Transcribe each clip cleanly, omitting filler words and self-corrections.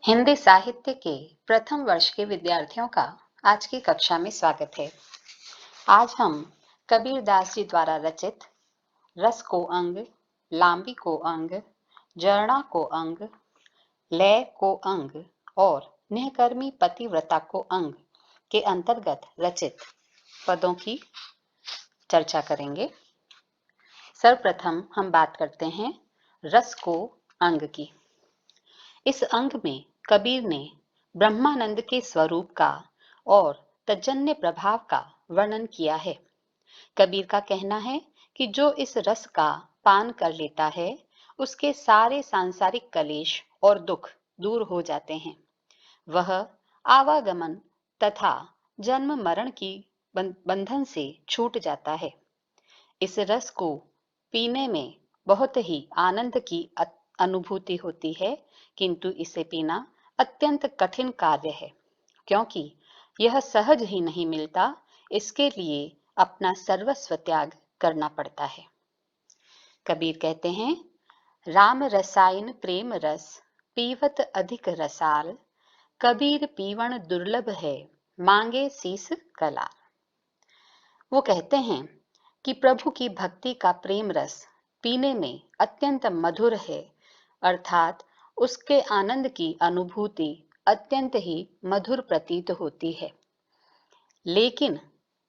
हिंदी साहित्य के प्रथम वर्ष के विद्यार्थियों का आज की कक्षा में स्वागत है। आज हम कबीरदास जी द्वारा रचित रस को अंग, लांबी को अंग, जरना को अंग, लय को अंग और निहकर्मी पतिव्रता को अंग के अंतर्गत रचित पदों की चर्चा करेंगे। सर्वप्रथम हम बात करते हैं रस को अंग की। इस अंग में कबीर ने ब्रह्मानंद के स्वरूप का और तजन्य प्रभाव का वर्णन किया है। कबीर का कहना है कि जो इस रस का पान कर लेता है उसके सारे सांसारिक कलेश और दुख दूर हो जाते हैं। वह आवागमन तथा जन्म मरण की बंधन से छूट जाता है। इस रस को पीने में बहुत ही आनंद की अनुभूति होती है, किंतु इसे पीना अत्यंत कठिन कार्य है, क्योंकि यह सहज ही नहीं मिलता। इसके लिए अपना सर्वस्व त्याग करना पड़ता है। कबीर कहते हैं, राम रसायन प्रेम रस पीवत अधिक रसाल, कबीर पीवण दुर्लभ है मांगे शीस कलाल। वो कहते हैं कि प्रभु की भक्ति का प्रेम रस पीने में अत्यंत मधुर है, अर्थात उसके आनंद की अनुभूति अत्यंत ही मधुर प्रतीत होती है, लेकिन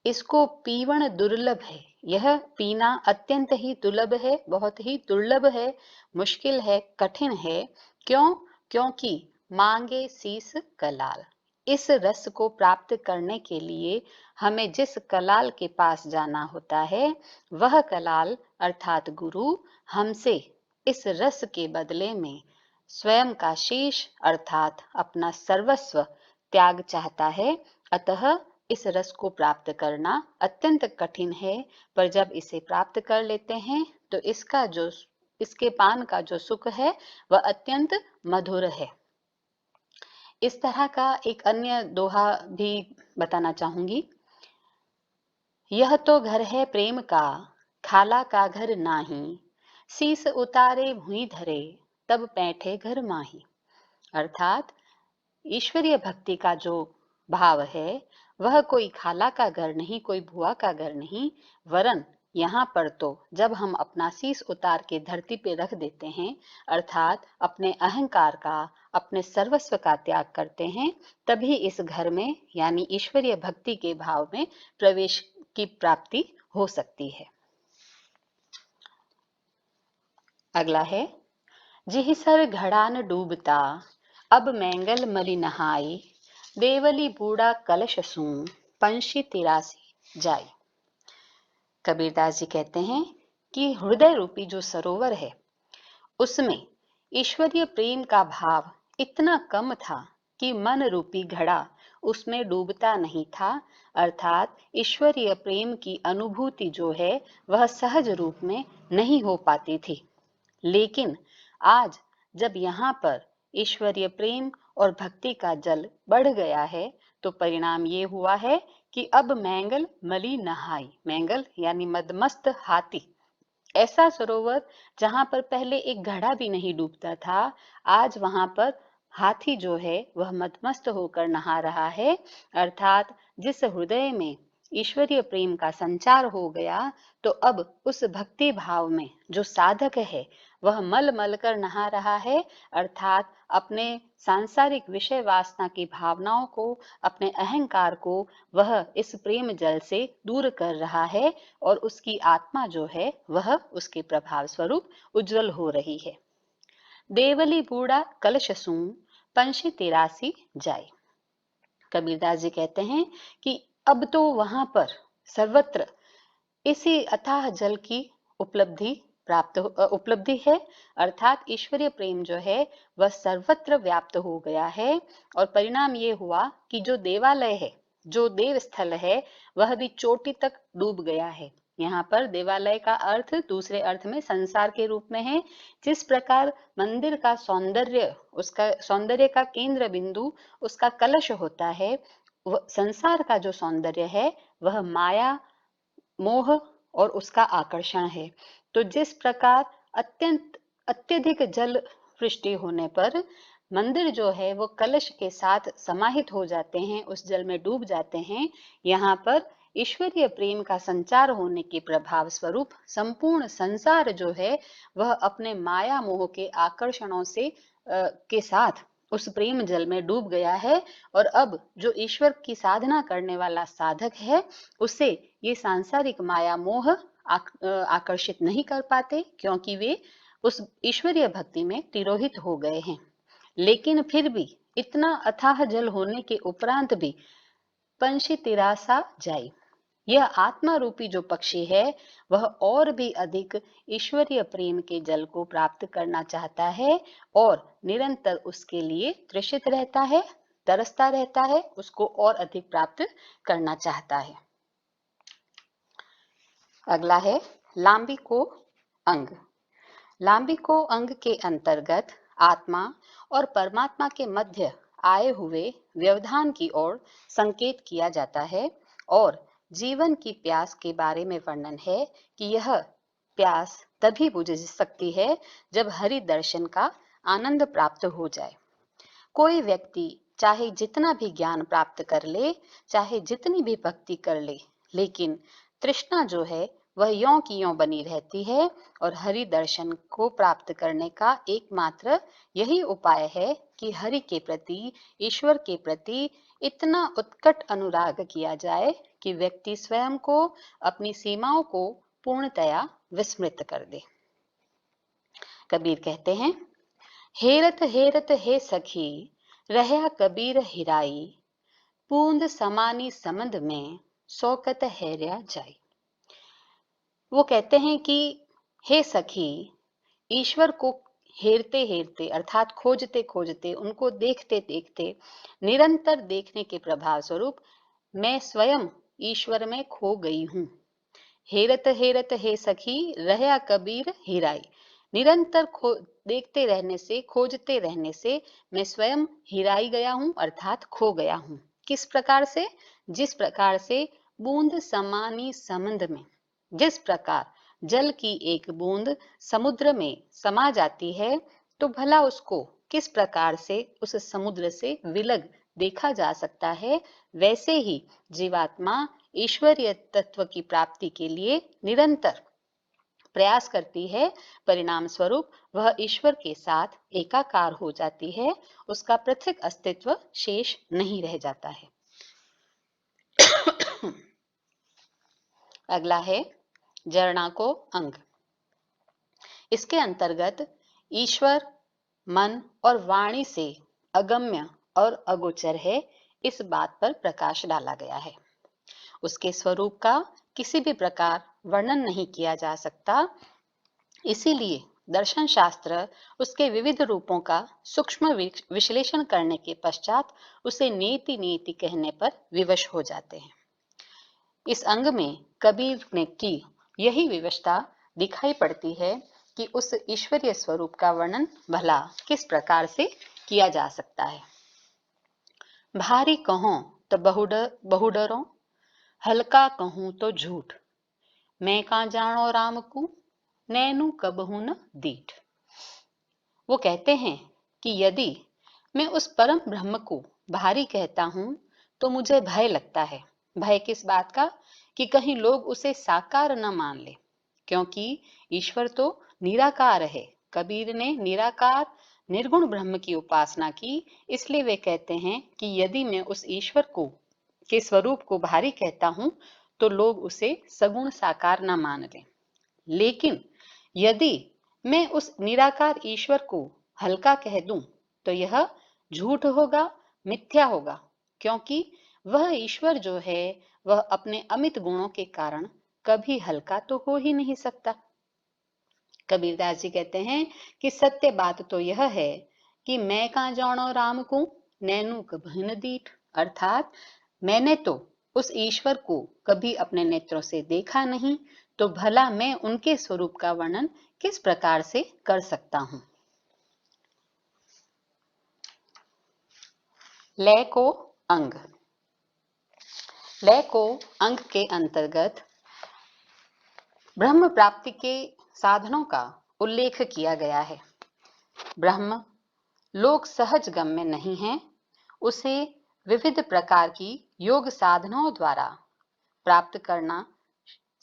इसको पीवण दुर्लभ है। यह पीना अत्यंत ही दुर्लभ है, बहुत ही दुर्लभ है, मुश्किल है, कठिन है। क्यों? क्योंकि मांगे शीस कलाल। इस रस को प्राप्त करने के लिए हमें जिस कलाल के पास जाना होता है, वह कलाल अर्थात गुरु हमसे इस रस के बदले में स्वयं का शीश अर्थात अपना सर्वस्व त्याग चाहता है। अतः इस रस को प्राप्त करना अत्यंत कठिन है, पर जब इसे प्राप्त कर लेते हैं तो इसके पान का जो सुख है वह अत्यंत मधुर है। इस तरह का एक अन्य दोहा भी बताना चाहूंगी। यह तो घर है प्रेम का, खाला का घर नाही, शीस उतारे भुई धरे, तब बैठे घर माही। अर्थात ईश्वरीय भक्ति का जो भाव है वह कोई खाला का घर नहीं, कोई भुआ का घर नहीं, वरन यहाँ पर तो जब हम अपना शीश उतार के धरती पे रख देते हैं, अर्थात अपने अहंकार का, अपने सर्वस्व का त्याग करते हैं, तभी इस घर में यानी ईश्वरीय भक्ति के भाव में प्रवेश की प्राप्ति हो सकती है। अगला है, जिहिसर घड़ा न डूबता, अब मैंगल मलि नहाई, देवली बूढ़ा कलश सूं, पंछी तिरासी जाई। कबीरदास जी कहते हैं कि हृदय रूपी जो सरोवर है उसमें ईश्वरीय प्रेम का भाव इतना कम था कि मन रूपी घड़ा उसमें डूबता नहीं था, अर्थात ईश्वरीय प्रेम की अनुभूति जो है वह सहज रूप में नहीं हो पाती थी। लेकिन आज जब यहाँ पर ईश्वरीय प्रेम और भक्ति का जल बढ़ गया है तो परिणाम ये हुआ है कि अब मैंगल मलि नहाई। मैंगल यानी मदमस्त हाथी, ऐसा सरोवर जहां पर पहले एक घड़ा भी नहीं डूबता था, आज वहां पर हाथी जो है वह मदमस्त होकर नहा रहा है। अर्थात जिस हृदय में ईश्वरीय प्रेम का संचार हो गया, तो अब उस भक्ति भाव में जो साधक है वह मल मल कर नहा रहा है, अर्थात अपने सांसारिक विषय वासना की भावनाओं को, अपने अहंकार को वह इस प्रेम जल से दूर कर रहा है और उसकी आत्मा जो है वह उसके प्रभाव स्वरूप उज्जवल हो रही है। देवली बूढ़ा कलश सूं, पंछी तिरासी जाए। कबीरदास जी कहते हैं कि अब तो वहां पर सर्वत्र इसी अथाह जल की उपलब्धि है, अर्थात ईश्वरीय प्रेम जो है वह सर्वत्र व्याप्त हो गया है। और परिणाम ये हुआ कि जो देवालय है, जो देव स्थल है, वह भी चोटी तक डूब गया है। यहाँ पर देवालय का अर्थ दूसरे अर्थ में संसार के रूप में है। जिस प्रकार मंदिर का सौंदर्य, उसका सौंदर्य का केंद्र बिंदु उसका कलश होता है, वह संसार का जो सौंदर्य है वह माया, मोह और उसका आकर्षण है। तो जिस प्रकार अत्यधिक जल वृष्टि होने पर मंदिर जो है वो कलश के साथ समाहित हो जाते हैं, उस जल में डूब जाते हैं। यहाँ पर ईश्वरीय प्रेम का संचार होने के प्रभाव स्वरूप संपूर्ण संसार जो है वह अपने माया मोह के आकर्षणों से के साथ उस प्रेम जल में डूब गया है। और अब जो ईश्वर की साधना करने वाला साधक है उसे ये सांसारिक माया मोह आकर्षित नहीं कर पाते, क्योंकि वे उस ईश्वरीय भक्ति में तिरोहित हो गए हैं। लेकिन फिर भी इतना अथाह जल होने के उपरांत भी पंछी तिरासा जाई। यह आत्मा रूपी जो पक्षी है वह और भी अधिक ईश्वरीय प्रेम के जल को प्राप्त करना चाहता है और निरंतर उसके लिए तृषित रहता है, तरसता रहता है, उसको और अधिक प्राप्त करना चाहता है। अगला है लांबिको अंग। लांबिको अंग के अंतर्गत आत्मा और परमात्मा के मध्य आए हुए व्यवधान की ओर संकेत किया जाता है और जीवन की प्यास के बारे में वर्णन है कि यह प्यास तभी बुझ सकती है जब हरि दर्शन का आनंद प्राप्त हो जाए। कोई व्यक्ति चाहे जितना भी ज्ञान प्राप्त कर ले, चाहे जितनी भी भक्ति कर ले, लेकिन तृष्णा जो है वह यों की यों बनी रहती है। और हरि दर्शन को प्राप्त करने का एकमात्र यही उपाय है कि हरि के प्रति, ईश्वर के प्रति इतना उत्कट अनुराग किया जाए कि व्यक्ति स्वयं को, अपनी सीमाओं को पूर्णतया विस्मृत कर दे। कबीर कहते हैं, हेरत हेरत हे सखी रहया कबीर हिराई, पूंद समानी समंद में शौकत हैर्या जाई। वो कहते हैं कि हे सखी, ईश्वर को हेरते हेरते अर्थात खोजते खोजते, उनको देखते देखते, निरंतर देखने के प्रभाव स्वरूप मैं स्वयं ईश्वर में खो गई हूँ। हेरत हेरत हे सखी रहया कबीर हिराई। निरंतर देखते रहने से, खोजते रहने से मैं स्वयं हिराई गया हूँ अर्थात खो गया हूँ। किस प्रकार से? जिस प्रकार से बूंद समानी समंद में, जिस प्रकार जल की एक बूंद समुद्र में समा जाती है तो भला उसको किस प्रकार से उस समुद्र से विलग देखा जा सकता है, वैसे ही जीवात्मा ईश्वरीय तत्व की प्राप्ति के लिए निरंतर प्रयास करती है। परिणाम स्वरूप वह ईश्वर के साथ एकाकार हो जाती है, उसका पृथक अस्तित्व शेष नहीं रह जाता है। अगला है जरणाको अंग। इसके अंतर्गत ईश्वर मन और वाणी से अगम्य और अगोचर है, इस बात पर प्रकाश डाला गया है। उसके स्वरूप का किसी भी प्रकार वर्णन नहीं किया जा सकता, इसीलिए दर्शन शास्त्र उसके विविध रूपों का सूक्ष्म विश्लेषण करने के पश्चात उसे नेति नेति कहने पर विवश हो जाते हैं। इस अंग में कबीर ने की यही विवशता दिखाई पड़ती है कि उस ईश्वरीय स्वरूप का वर्णन भला किस प्रकार से किया जा सकता है। भारी कहो तो बहुडरो, हल्का कहूं तो झूठ, मैं का जानो राम को नैनु कबहू न दीठ। वो कहते हैं कि यदि मैं उस परम ब्रह्म को भारी कहता हूं तो मुझे भय लगता है। भय किस बात का? कि कहीं लोग उसे साकार न मान ले, क्योंकि ईश्वर तो निराकार है। कबीर ने निराकार निर्गुण ब्रह्म की उपासना की, इसलिए वे कहते हैं कि यदि मैं उस ईश्वर को के स्वरूप को भारी कहता हूं तो लोग उसे सगुण साकार न मान लें। लेकिन यदि मैं उस निराकार ईश्वर को हल्का कह दूं तो यह झूठ होगा, मिथ्या होगा, क्योंकि वह ईश्वर जो है वह अपने अमित गुणों के कारण कभी हल्का तो हो ही नहीं सकता। कबीरदास जी कहते हैं कि सत्य बात तो यह है कि मैं कहाँ जानो राम को नैनु कबहू न दीठ, अर्थात मैंने तो उस ईश्वर को कभी अपने नेत्रों से देखा नहीं, तो भला मैं उनके स्वरूप का वर्णन किस प्रकार से कर सकता हूं। लय को अंग। लय को अंग के अंतर्गत ब्रह्म प्राप्ति के साधनों का उल्लेख किया गया है। ब्रह्म लोग सहज गम्य नहीं हैं, उसे विविध प्रकार की योग साधनाओं द्वारा प्राप्त करना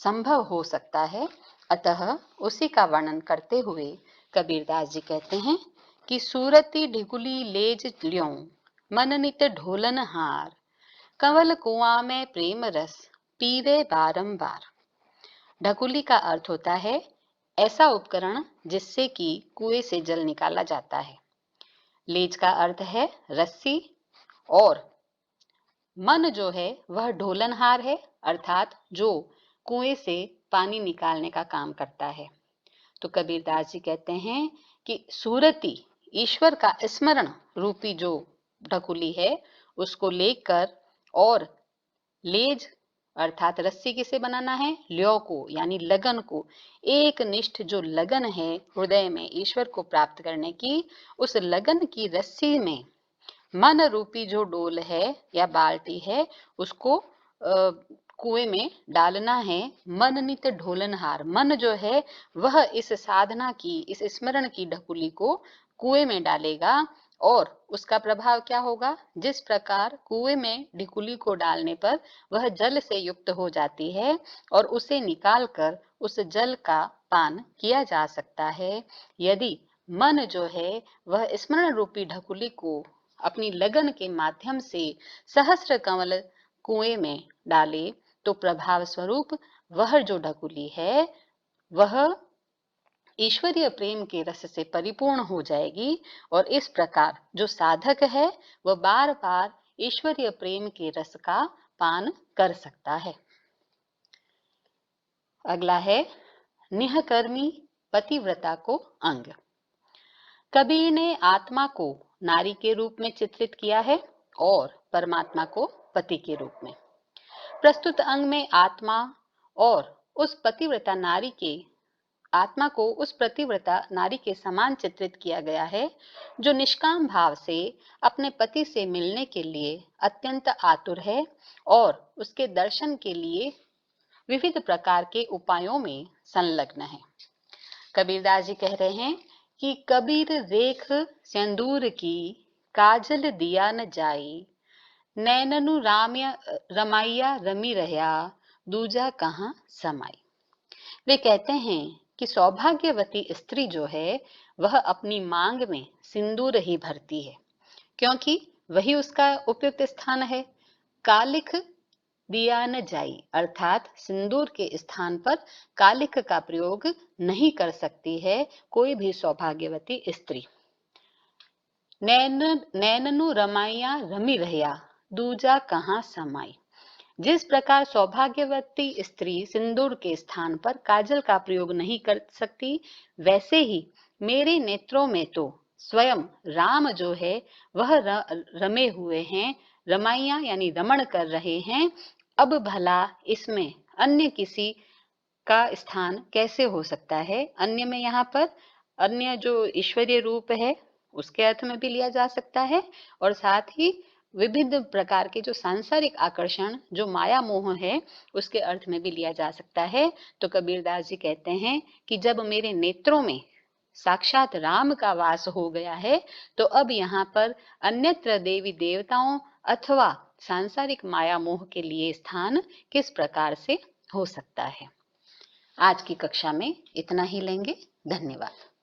संभव हो सकता है। अतः उसी का वर्णन करते हुए कबीरदास जी कहते हैं कि सूरती ढिकुली लेज ल्यों, मन नित ढोलन हार, कंवल कुआं में प्रेम रस पीवे बारंबार। ढकुली का अर्थ होता है ऐसा उपकरण जिससे कि कुएं से जल निकाला जाता है। लेज का अर्थ है रस्सी, और मन जो है वह ढोलनहार है, अर्थात जो कुएं से पानी निकालने का काम करता है। तो कबीरदास जी कहते हैं कि सूरती ईश्वर का स्मरण रूपी जो ढकुली है उसको लेकर, और लेज अर्थात रस्सी किसे बनाना है, ल्यो को यानी लगन को, एक निष्ठ जो लगन है हृदय में ईश्वर को प्राप्त करने की, उस लगन की रस्सी में मन रूपी जो डोल है या बाल्टी है उसको कुएं में डालना है। मन नित ढोलनहार, मन जो है वह इस साधना की, इस स्मरण की ढकुली को कुएं में डालेगा, और उसका प्रभाव क्या होगा, जिस प्रकार कुएं में ढिकुली को डालने पर वह जल से युक्त हो जाती है और उसे निकालकर उस जल का पान किया जा सकता है। यदि मन जो है वह स्मरण रूपी ढकुली को अपनी लगन के माध्यम से सहस्त्र कमल कुएं में डाले तो प्रभाव स्वरूप वह जो ढकुली है वह ईश्वरीय प्रेम के रस से परिपूर्ण हो जाएगी, और इस प्रकार जो साधक है वह बार बार ईश्वरीय प्रेम के रस का पान कर सकता है। अगला है निहकर्मी पतिव्रता को अंग। कबीर ने आत्मा को नारी के रूप में चित्रित किया है और परमात्मा को पति के रूप में। प्रस्तुत अंग में आत्मा और उस पतिव्रता नारी के आत्मा को उस पतिव्रता नारी के समान चित्रित किया गया है, जो निष्काम भाव से अपने पति से मिलने के लिए अत्यंत आतुर है और उसके दर्शन के लिए विविध प्रकार के उपायों में संलग्न है। कबीरदास जी कह रहे हैं कि कबीर रेख सिंदूर की, काजल दिया न जाई, नैननु रमाइया रमी रहा, दूजा कहाँ समाई। वे कहते हैं कि सौभाग्यवती स्त्री जो है वह अपनी मांग में सिंदूर ही भरती है, क्योंकि वही उसका उपयुक्त स्थान है। कालिख दिया न जाई, अर्थात सिंदूर के स्थान पर कालिख का प्रयोग नहीं कर सकती है कोई भी सौभाग्यवती स्त्री। नैननु रमाइया रमी रहिया, दूजा कहाँ समाई। जिस प्रकार सौभाग्यवती स्त्री सिंदूर के स्थान पर काजल का प्रयोग नहीं कर सकती, वैसे ही मेरे नेत्रों में तो स्वयं राम जो है वह रमे हुए हैं, रमाइया यानी रमण कर रहे हैं। अब भला इसमें अन्य किसी का स्थान कैसे हो सकता है। अन्य में यहाँ पर अन्य जो ईश्वरीय रूप है उसके अर्थ में भी लिया जा सकता है, और साथ ही विभिन्न प्रकार के जो सांसारिक आकर्षण जो माया मोह है उसके अर्थ में भी लिया जा सकता है। तो कबीरदास जी कहते हैं कि जब मेरे नेत्रों में साक्षात राम का वास हो गया है, तो अब यहाँ पर अन्यत्र देवी देवताओं अथवा सांसारिक माया मोह के लिए स्थान किस प्रकार से हो सकता है। आज की कक्षा में इतना ही लेंगे। धन्यवाद।